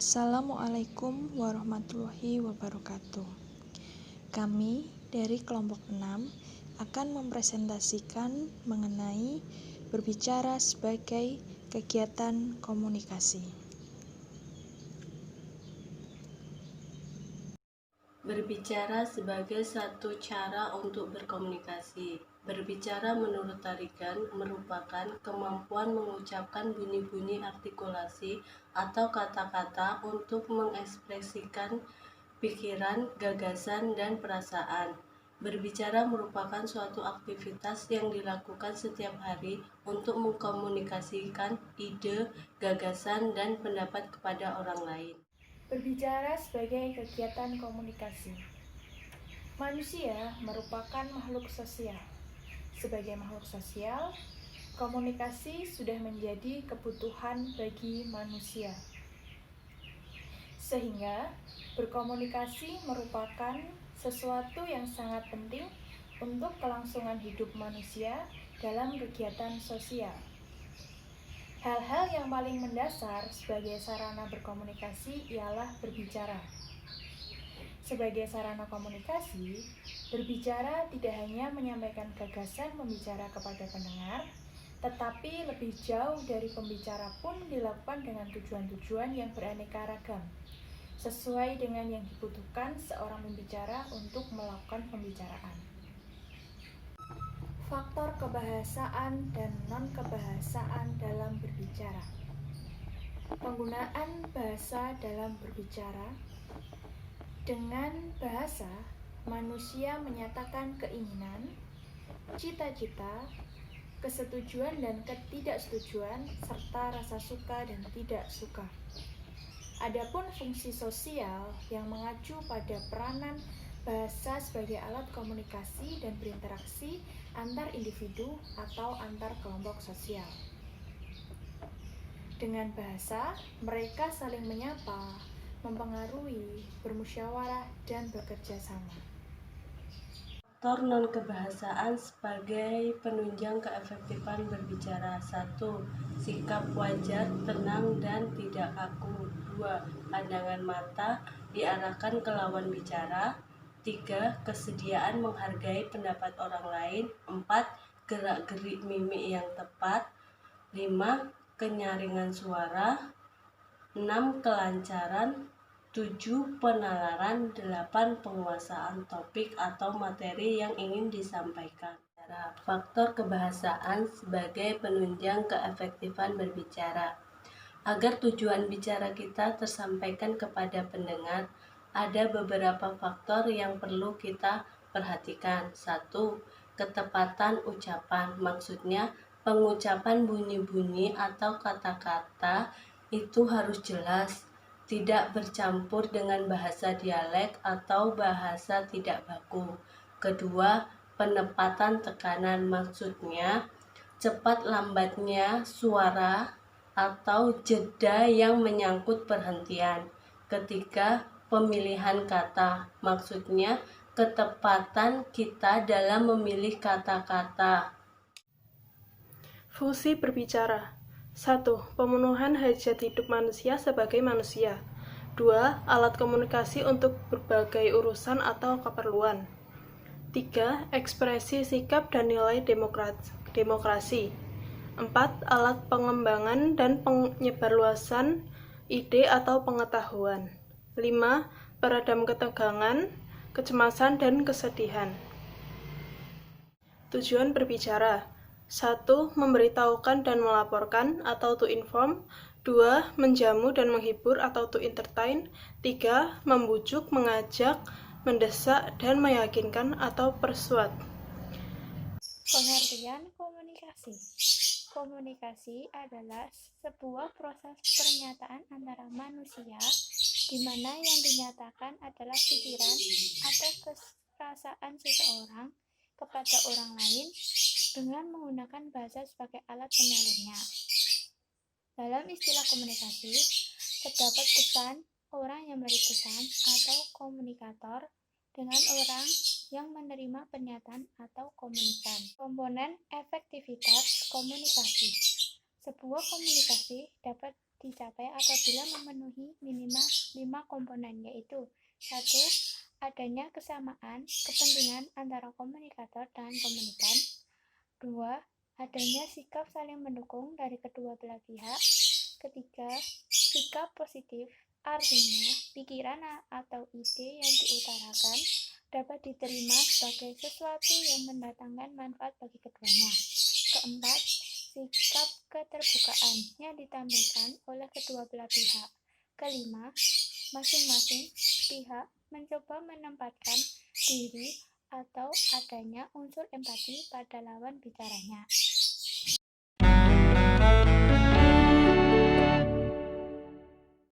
Assalamualaikum warahmatullahi wabarakatuh. Kami dari kelompok 6 akan mempresentasikan mengenai berbicara sebagai kegiatan komunikasi. Berbicara sebagai satu cara untuk berkomunikasi. Berbicara menurut Tarigan merupakan kemampuan mengucapkan bunyi-bunyi artikulasi atau kata-kata untuk mengekspresikan pikiran, gagasan, dan perasaan. Berbicara merupakan suatu aktivitas yang dilakukan setiap hari untuk mengkomunikasikan ide, gagasan, dan pendapat kepada orang lain. Berbicara sebagai kegiatan komunikasi. Manusia merupakan makhluk sosial. Sebagai makhluk sosial, komunikasi sudah menjadi kebutuhan bagi manusia. Sehingga berkomunikasi merupakan sesuatu yang sangat penting untuk kelangsungan hidup manusia dalam kegiatan sosial. Hal-hal yang paling mendasar sebagai sarana berkomunikasi ialah berbicara. Sebagai sarana komunikasi, berbicara tidak hanya menyampaikan gagasan pembicara kepada pendengar, tetapi lebih jauh dari pembicara pun dilakukan dengan tujuan-tujuan yang beraneka ragam, sesuai dengan yang dibutuhkan seorang pembicara untuk melakukan pembicaraan. Faktor kebahasaan dan non-kebahasaan dalam berbicara. Penggunaan bahasa dalam berbicara. Dengan bahasa, manusia menyatakan keinginan, cita-cita, kesetujuan dan ketidaksetujuan, serta rasa suka dan tidak suka. Adapun fungsi sosial yang mengacu pada peranan bahasa sebagai alat komunikasi dan berinteraksi antar individu atau antar kelompok sosial. Dengan bahasa, mereka saling menyapa, mempengaruhi, bermusyawarah, dan bekerja sama. Faktor non-kebahasaan sebagai penunjang keefektifan berbicara. 1. Sikap wajar, tenang, dan tidak kaku. 2. Pandangan mata diarahkan ke lawan bicara. 3. Kesediaan menghargai pendapat orang lain. 4. Gerak-gerik mimik yang tepat. 5. Kenyaringan suara. 6. Kelancaran. 7. Penalaran. 8. Penguasaan topik atau materi yang ingin disampaikan. Faktor kebahasaan sebagai penunjang keefektifan berbicara. Agar tujuan bicara kita tersampaikan kepada pendengar, ada beberapa faktor yang perlu kita perhatikan. 1. Ketepatan ucapan. Maksudnya, pengucapan bunyi-bunyi atau kata-kata itu harus jelas, tidak bercampur dengan bahasa dialek atau bahasa tidak baku. Kedua, penempatan tekanan. Maksudnya, cepat lambatnya suara atau jeda yang menyangkut perhentian. Ketiga, pemilihan kata. Maksudnya, ketepatan kita dalam memilih kata-kata. Fungsi berbicara. 1. Pemenuhan hajat hidup manusia sebagai manusia. 2. Alat komunikasi untuk berbagai urusan atau keperluan. 3. Ekspresi sikap dan nilai demokrasi. 4. Alat pengembangan dan penyebarluasan ide atau pengetahuan. 5. Peredam ketegangan, kecemasan, dan kesedihan. Tujuan berbicara. 1. Memberitahukan dan melaporkan atau to inform. 2. Menjamu dan menghibur atau to entertain. 3. Membujuk, mengajak, mendesak, dan meyakinkan atau persuade. Pengertian komunikasi. Komunikasi adalah sebuah proses pernyataan antara manusia di mana yang dinyatakan adalah pikiran atau perasaan seseorang kepada orang lain dengan menggunakan bahasa sebagai alat penyalurnya. Dalam istilah komunikasi, terdapat pesan, orang yang memberi pesan atau komunikator dengan orang yang menerima pernyataan atau komunikan. Komponen efektivitas komunikasi. Sebuah komunikasi dapat dicapai apabila memenuhi minimal 5 komponen, yaitu 1. Adanya kesamaan kepentingan antara komunikator dan komunikan. 2. Adanya sikap saling mendukung dari kedua belah pihak. Ketiga, sikap positif, artinya pikiran atau ide yang diutarakan dapat diterima sebagai sesuatu yang mendatangkan manfaat bagi keduanya. Keempat, sikap keterbukaan yang ditampilkan oleh kedua belah pihak. Kelima, masing-masing pihak mencoba menempatkan diri atau adanya unsur empati pada lawan bicaranya.